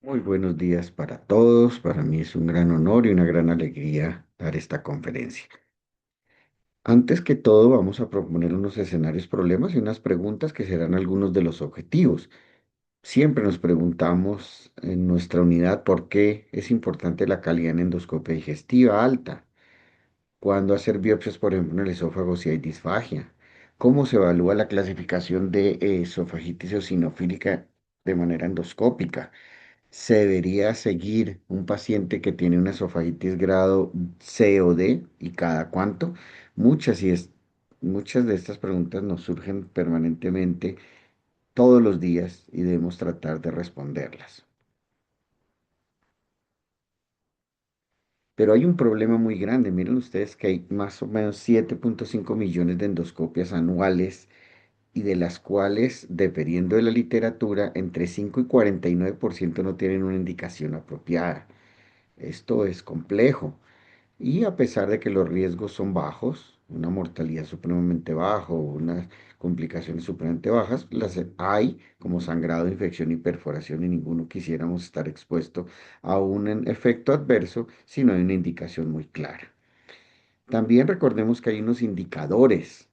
Muy buenos días para todos. Para mí es un gran honor y una gran alegría dar esta conferencia. Antes que todo, vamos a proponer unos escenarios, problemas y unas preguntas que serán algunos de los objetivos. Siempre nos preguntamos en nuestra unidad por qué es importante la calidad en endoscopia digestiva alta. ¿Cuándo hacer biopsias, por ejemplo, en el esófago si hay disfagia? ¿Cómo se evalúa la clasificación de esofagitis eosinofílica de manera endoscópica? ¿Se debería seguir un paciente que tiene una esofagitis grado C o D y cada cuánto? Muchas, y es, muchas de estas preguntas nos surgen permanentemente todos los días y debemos tratar de responderlas. Pero hay un problema muy grande. Miren ustedes que hay más o menos 7,5 millones de endoscopias anuales y de las cuales, dependiendo de la literatura, entre 5 y 49% no tienen una indicación apropiada. Esto es complejo. Y a pesar de que los riesgos son bajos, una mortalidad supremamente baja, unas complicaciones supremamente bajas, las hay como sangrado, infección y perforación y ninguno quisiéramos estar expuesto a un efecto adverso si no hay una indicación muy clara. También recordemos que hay unos indicadores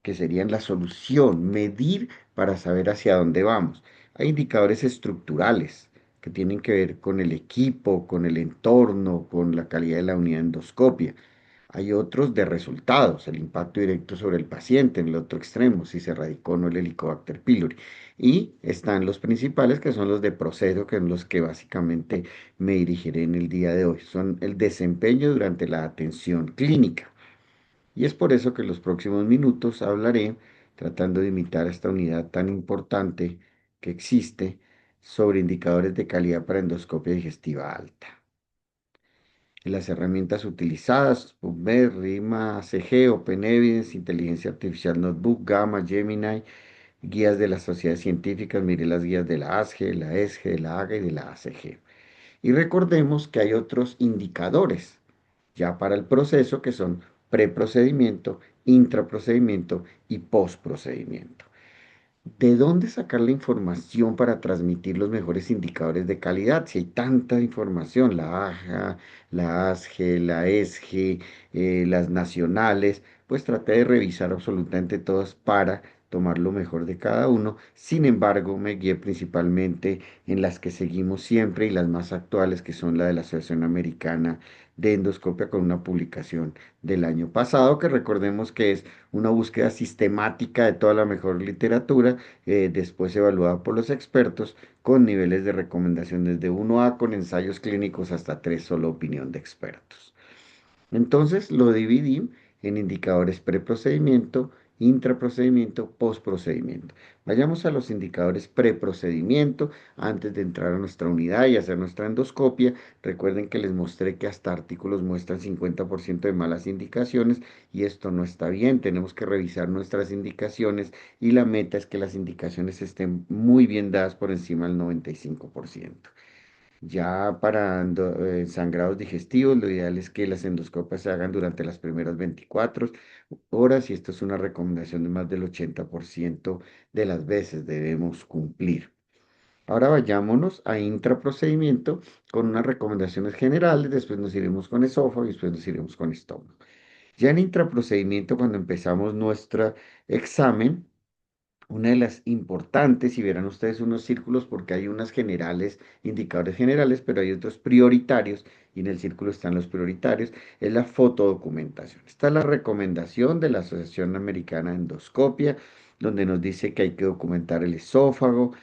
que serían la solución, medir para saber hacia dónde vamos. Hay indicadores estructurales que tienen que ver con el equipo, con el entorno, con la calidad de la unidad endoscopia. Hay otros de resultados, el impacto directo sobre el paciente en el otro extremo, si se radicó o no el Helicobacter pylori. Y están los principales, que son los de proceso, que son los que básicamente me dirigiré en el día de hoy. Son el desempeño durante la atención clínica. Y es por eso que en los próximos minutos hablaré, tratando de imitar esta unidad tan importante que existe, sobre indicadores de calidad para endoscopia digestiva alta. Las herramientas utilizadas, PubMed, RIMA, ACG, Open Evidence, Inteligencia Artificial Notebook, Gamma, Gemini, guías de las sociedades científicas, mire las guías de la ASGE, la ESGE, de la AGA y de la ACG. Y recordemos que hay otros indicadores ya para el proceso que son preprocedimiento, intraprocedimiento y postprocedimiento. ¿De dónde sacar la información para transmitir los mejores indicadores de calidad? Si hay tanta información, la AJA, la ASGE, la ESGE, las nacionales, pues traté de revisar absolutamente todas para tomar lo mejor de cada uno. Sin embargo, me guié principalmente en las que seguimos siempre y las más actuales, que son la de la Asociación Americana de Endoscopia, con una publicación del año pasado, que recordemos que es una búsqueda sistemática de toda la mejor literatura, después evaluada por los expertos, con niveles de recomendación desde 1A con ensayos clínicos hasta 3 solo opinión de expertos. Entonces lo dividí en indicadores preprocedimiento, intraprocedimiento, postprocedimiento. Vayamos a los indicadores preprocedimiento antes de entrar a nuestra unidad y hacer nuestra endoscopia. Recuerden que les mostré que hasta artículos muestran 50% de malas indicaciones y esto no está bien. Tenemos que revisar nuestras indicaciones y la meta es que las indicaciones estén muy bien dadas por encima del 95%. Ya para sangrados digestivos, lo ideal es que las endoscopias se hagan durante las primeras 24 horas y esto es una recomendación de más del 80% de las veces debemos cumplir. Ahora vayámonos a intraprocedimiento con unas recomendaciones generales, después nos iremos con esófago y después nos iremos con estómago. Ya en intraprocedimiento, cuando empezamos nuestro examen, una de las importantes, y verán ustedes unos círculos porque hay unas generales, indicadores generales, pero hay otros prioritarios, y en el círculo están los prioritarios, es la fotodocumentación. Esta es la recomendación de la Asociación Americana de Endoscopia, donde nos dice que hay que documentar el esófago,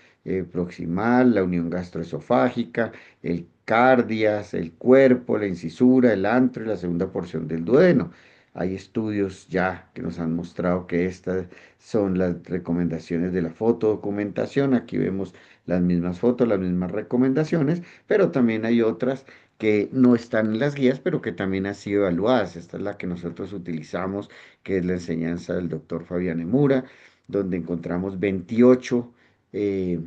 proximal, la unión gastroesofágica, el cardias, el cuerpo, la incisura, el antro y la segunda porción del duodeno. Hay estudios ya que nos han mostrado que estas son las recomendaciones de la fotodocumentación. Aquí vemos las mismas fotos, las mismas recomendaciones, pero también hay otras que no están en las guías, pero que también han sido evaluadas. Esta es la que nosotros utilizamos, que es la enseñanza del doctor Fabián Emura, donde encontramos 28 eh,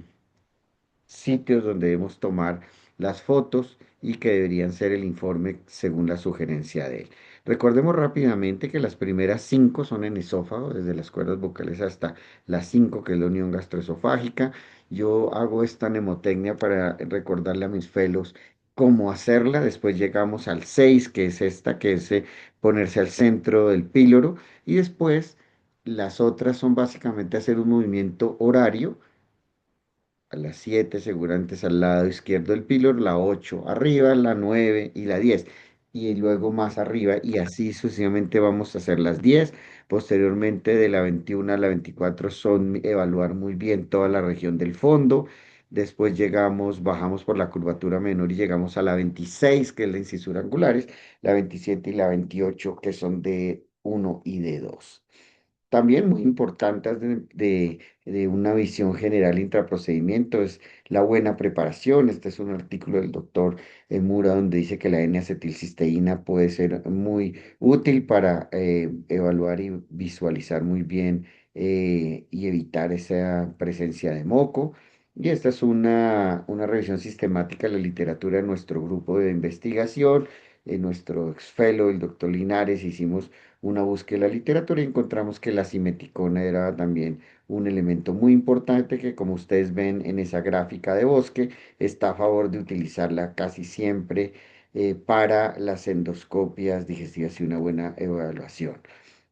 sitios donde debemos tomar las fotos y que deberían ser el informe según la sugerencia de él. Recordemos rápidamente que las primeras cinco son en esófago, desde las cuerdas vocales hasta las cinco, que es la unión gastroesofágica. Yo hago esta mnemotecnia para recordarle a mis fellows cómo hacerla. Después llegamos al 6, que es esta, que es ponerse al centro del píloro. Y después las otras son básicamente hacer un movimiento horario a las 7 segurantes al lado izquierdo del pílor, la 8 arriba, la 9 y la 10 y luego más arriba, y así sucesivamente vamos a hacer las 10. Posteriormente, de la 21 a la 24 son evaluar muy bien toda la región del fondo. Después llegamos, bajamos por la curvatura menor y llegamos a la 26, que es la incisura angulares, la 27 y la 28, que son de uno y de 2. También muy importantes de una visión general intraprocedimiento es la buena preparación. Este es un artículo del doctor Mura donde dice que la N-acetilcisteína puede ser muy útil para evaluar y visualizar muy bien y evitar esa presencia de moco. Y esta es una revisión sistemática de la literatura de nuestro grupo de investigación. En nuestro ex fellow, el doctor Linares, hicimos una búsqueda de la literatura y encontramos que la simeticona era también un elemento muy importante que, como ustedes ven en esa gráfica de bosque, está a favor de utilizarla casi siempre para las endoscopias digestivas y una buena evaluación.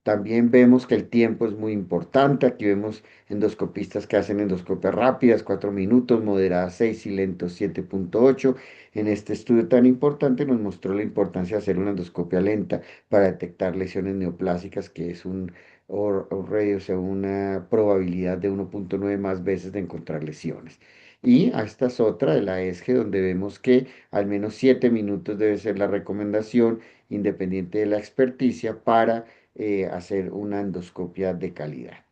También vemos que el tiempo es muy importante. Aquí vemos endoscopistas que hacen endoscopias rápidas, 4 minutos, moderadas 6 y lentos 7,8. En este estudio tan importante nos mostró la importancia de hacer una endoscopia lenta para detectar lesiones neoplásicas, que es un o sea, una probabilidad de 1,9 más veces de encontrar lesiones. Y a esta es otra de la ESG, donde vemos que al menos 7 minutos debe ser la recomendación, independiente de la experticia, para hacer una endoscopia de calidad.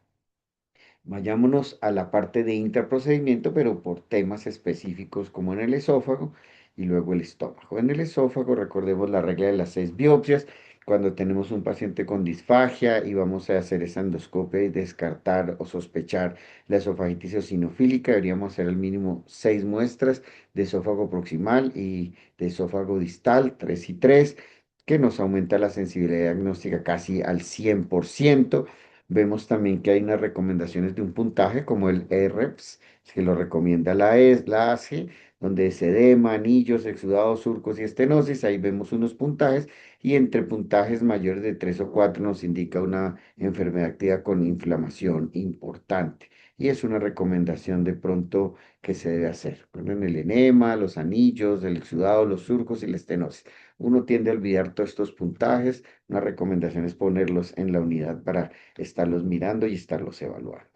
Vayámonos a la parte de intraprocedimiento, pero por temas específicos como en el esófago y luego el estómago. En el esófago, recordemos la regla de las 6 biopsias. Cuando tenemos un paciente con disfagia y vamos a hacer esa endoscopia y descartar o sospechar la esofagitis eosinofílica, deberíamos hacer al mínimo 6 muestras de esófago proximal y de esófago distal, 3 y 3, que nos aumenta la sensibilidad diagnóstica casi al 100%. Vemos también que hay unas recomendaciones de un puntaje como el EREPS, que lo recomienda la ASGE, donde es edema, anillos, exudados, surcos y estenosis. Ahí vemos unos puntajes y entre puntajes mayores de 3 o 4 nos indica una enfermedad activa con inflamación importante. Y es una recomendación de pronto que se debe hacer. Bueno, en el enema, los anillos, el exudado, los surcos y la estenosis. Uno tiende a olvidar todos estos puntajes. Una recomendación es ponerlos en la unidad para estarlos mirando y estarlos evaluando.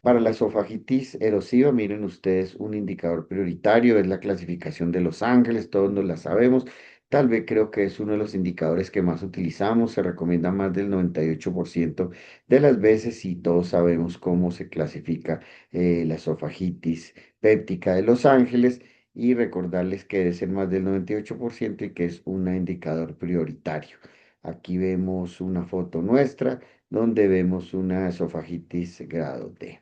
Para la esofagitis erosiva, miren ustedes, un indicador prioritario es la clasificación de Los Ángeles, todos nos la sabemos. Tal vez creo que es uno de los indicadores que más utilizamos, se recomienda más del 98% de las veces y todos sabemos cómo se clasifica la esofagitis péptica de Los Ángeles y recordarles que debe ser más del 98% y que es un indicador prioritario. Aquí vemos una foto nuestra donde vemos una esofagitis grado D.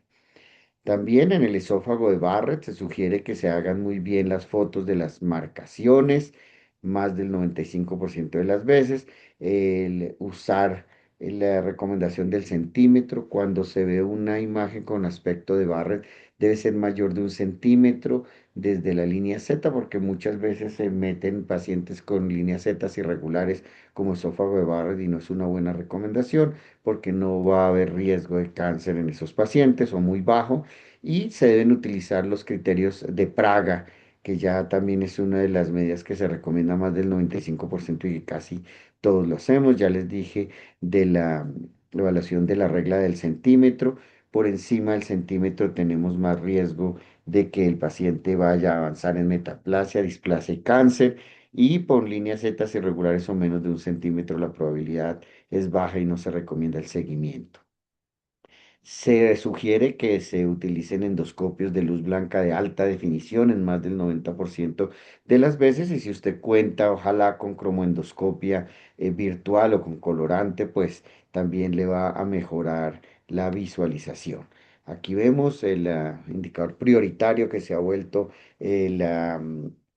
También en el esófago de Barrett se sugiere que se hagan muy bien las fotos de las marcaciones, más del 95% de las veces, el usar la recomendación del centímetro cuando se ve una imagen con aspecto de Barrett debe ser mayor de 1 centímetro desde la línea Z, porque muchas veces se meten pacientes con líneas Z irregulares como esófago de Barrett y no es una buena recomendación porque no va a haber riesgo de cáncer en esos pacientes o muy bajo, y se deben utilizar los criterios de Praga, que ya también es una de las medidas que se recomienda más del 95% y que casi todos lo hacemos. Ya les dije de la evaluación de la regla del centímetro. Por encima del centímetro tenemos más riesgo de que el paciente vaya a avanzar en metaplasia, displasia y cáncer. Y por líneas Z irregulares o menos de 1 centímetro la probabilidad es baja y no se recomienda el seguimiento. Se sugiere que se utilicen endoscopios de luz blanca de alta definición en más del 90% de las veces y si usted cuenta, ojalá con cromoendoscopia virtual o con colorante, pues también le va a mejorar la visualización. Aquí vemos el indicador prioritario que se ha vuelto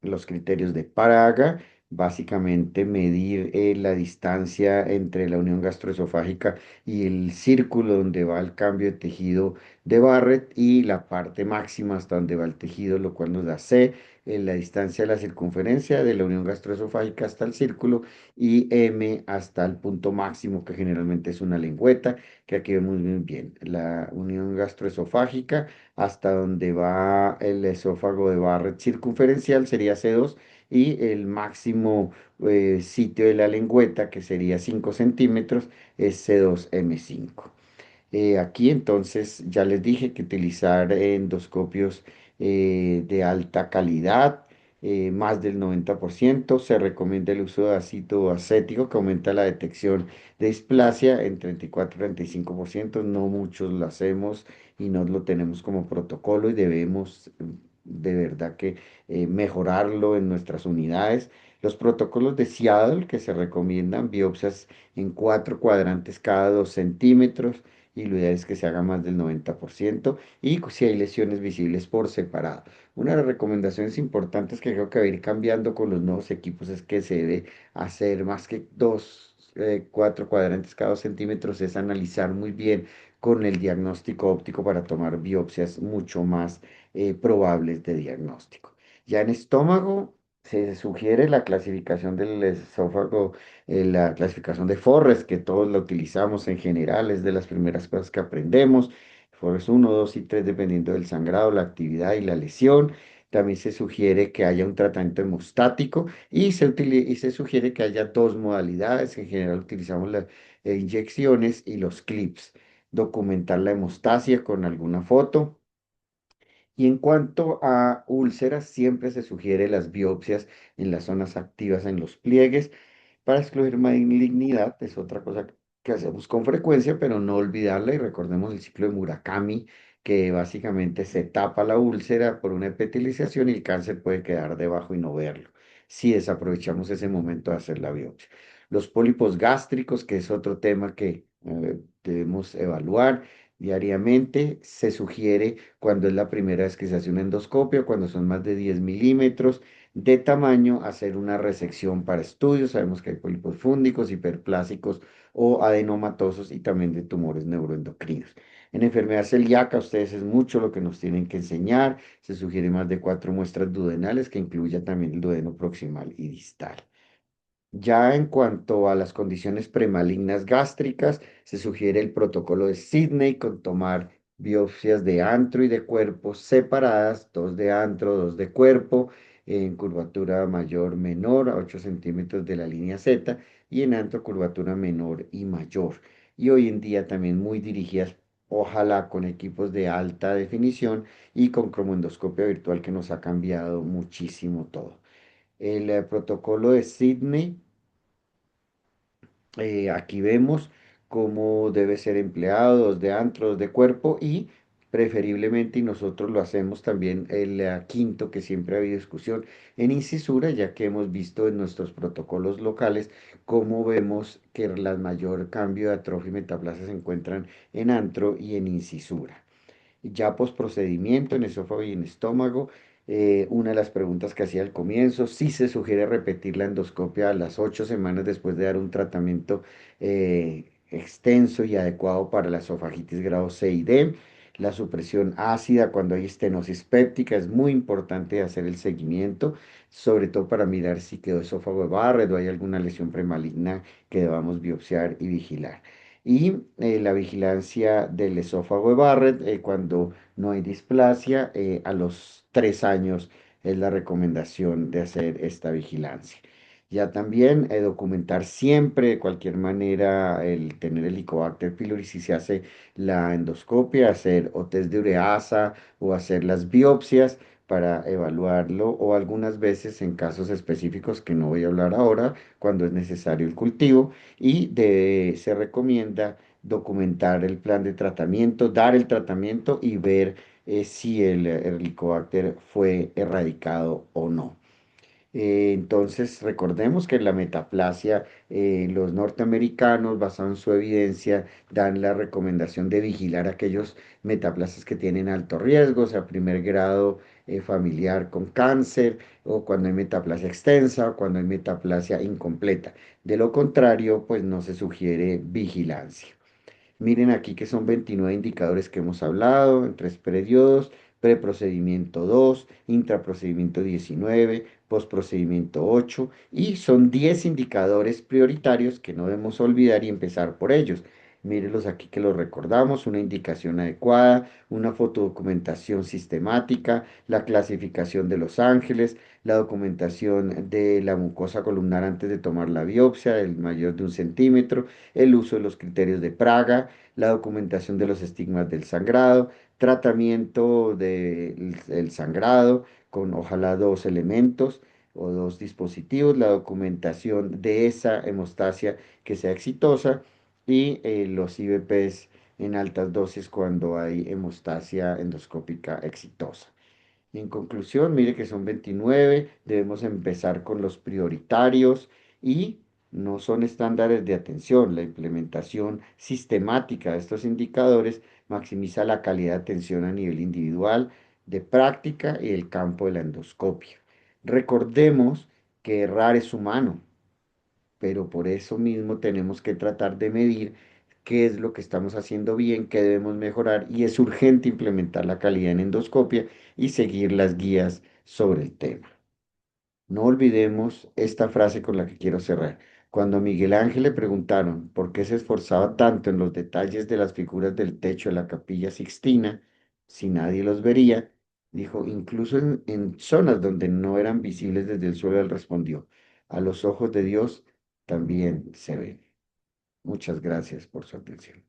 los criterios de Praga. básicamente medir la distancia entre la unión gastroesofágica y el círculo donde va el cambio de tejido de Barrett y la parte máxima hasta donde va el tejido, lo cual nos da C, la distancia de la circunferencia de la unión gastroesofágica hasta el círculo y M hasta el punto máximo que generalmente es una lengüeta, que aquí vemos muy bien, la unión gastroesofágica hasta donde va el esófago de Barrett circunferencial sería C2 y el máximo sitio de la lengüeta, que sería 5 centímetros, es C2M5. Aquí entonces ya les dije que utilizar endoscopios de alta calidad, más del 90%. Se recomienda el uso de ácido acético que aumenta la detección de displasia en 34 y 35%. No muchos lo hacemos y no lo tenemos como protocolo y debemos de verdad que mejorarlo en nuestras unidades. Los protocolos de Seattle que se recomiendan biopsias en 4 cuadrantes cada 2 centímetros y lo ideal es que se haga más del 90% y si hay lesiones visibles por separado. Una de las recomendaciones importantes que creo que va a ir cambiando con los nuevos equipos es que se debe hacer más que 4 cuadrantes cada 2 centímetros, es analizar muy bien con el diagnóstico óptico para tomar biopsias mucho más probables de diagnóstico. Ya en estómago se sugiere la clasificación del esófago, la clasificación de Forrest, que todos la utilizamos en general, es de las primeras cosas que aprendemos. Forrest 1, 2 y 3 dependiendo del sangrado, la actividad y la lesión. También se sugiere que haya un tratamiento hemostático y se sugiere que haya dos modalidades. En general utilizamos las inyecciones y los clips. Documentar la hemostasia con alguna foto. Y en cuanto a úlceras, siempre se sugiere las biopsias en las zonas activas en los pliegues para excluir malignidad. Es otra cosa que hacemos con frecuencia, pero no olvidarla y recordemos el ciclo de Murakami, que básicamente se tapa la úlcera por una epitelización y el cáncer puede quedar debajo y no verlo, si desaprovechamos ese momento de hacer la biopsia. Los pólipos gástricos, que es otro tema que debemos evaluar diariamente, se sugiere cuando es la primera vez que se hace una endoscopia, cuando son más de 10 milímetros de tamaño, hacer una resección para estudios. Sabemos que hay pólipos fúngicos, hiperplásicos o adenomatosos y también de tumores neuroendocrinos. En enfermedad celíaca, ustedes es mucho lo que nos tienen que enseñar. Se sugiere más de 4 muestras duodenales que incluya también el duodeno proximal y distal. Ya en cuanto a las condiciones premalignas gástricas, se sugiere el protocolo de Sydney con tomar biopsias de antro y de cuerpo separadas, dos de antro, dos de cuerpo, en curvatura mayor menor a 8 centímetros de la línea Z y en antro curvatura menor y mayor. Y hoy en día también muy dirigidas, ojalá con equipos de alta definición y con cromoendoscopia virtual que nos ha cambiado muchísimo todo. El protocolo de Sydney, aquí vemos cómo debe ser empleado, dos de antro, dos de cuerpo y preferiblemente, y nosotros lo hacemos también, el quinto, que siempre ha habido discusión, en incisura, ya que hemos visto en nuestros protocolos locales cómo vemos que el mayor cambio de atrofia y metaplasia se encuentran en antro y en incisura. Ya procedimiento en esófago y en estómago, una de las preguntas que hacía al comienzo, si se sugiere repetir la endoscopia a las 8 semanas después de dar un tratamiento extenso y adecuado para la esofagitis grado C y D. La supresión ácida cuando hay estenosis péptica es muy importante hacer el seguimiento, sobre todo para mirar si quedó esófago de Barrett o hay alguna lesión premaligna que debamos biopsiar y vigilar y la vigilancia del esófago de Barrett cuando no hay displasia. A los 3 años es la recomendación de hacer esta vigilancia. Ya también documentar siempre, de cualquier manera, el tener el Helicobacter pylori si se hace la endoscopia, hacer o test de ureasa o hacer las biopsias para evaluarlo o algunas veces en casos específicos que no voy a hablar ahora, cuando es necesario el cultivo y se recomienda documentar el plan de tratamiento, dar el tratamiento y ver si el Helicobacter fue erradicado o no. Entonces, recordemos que en la metaplasia, los norteamericanos, basados en su evidencia, dan la recomendación de vigilar aquellos metaplasias que tienen alto riesgo, o sea, primer grado familiar con cáncer, o cuando hay metaplasia extensa, o cuando hay metaplasia incompleta. De lo contrario, pues no se sugiere vigilancia. Miren aquí que son 29 indicadores que hemos hablado en tres periodos: preprocedimiento 2, intraprocedimiento 19, postprocedimiento 8, y son 10 indicadores prioritarios que no debemos olvidar y empezar por ellos. Mírenlos aquí que los recordamos: una indicación adecuada, una fotodocumentación sistemática, la clasificación de los ángeles, la documentación de la mucosa columnar antes de tomar la biopsia, el mayor de 1 centímetro, el uso de los criterios de Praga, la documentación de los estigmas del sangrado, tratamiento del sangrado con ojalá dos elementos o dos dispositivos, la documentación de esa hemostasia que sea exitosa y los IVPs en altas dosis cuando hay hemostasia endoscópica exitosa. En conclusión, mire que son 29, debemos empezar con los prioritarios y no son estándares de atención. La implementación sistemática de estos indicadores maximiza la calidad de atención a nivel individual, de práctica y del campo de la endoscopia. Recordemos que errar es humano, pero por eso mismo tenemos que tratar de medir qué es lo que estamos haciendo bien, qué debemos mejorar, y es urgente implementar la calidad en endoscopia y seguir las guías sobre el tema. No olvidemos esta frase con la que quiero cerrar. Cuando a Miguel Ángel le preguntaron por qué se esforzaba tanto en los detalles de las figuras del techo de la Capilla Sixtina, si nadie los vería, dijo: incluso en zonas donde no eran visibles desde el suelo, él respondió: a los ojos de Dios también se ven. Muchas gracias por su atención.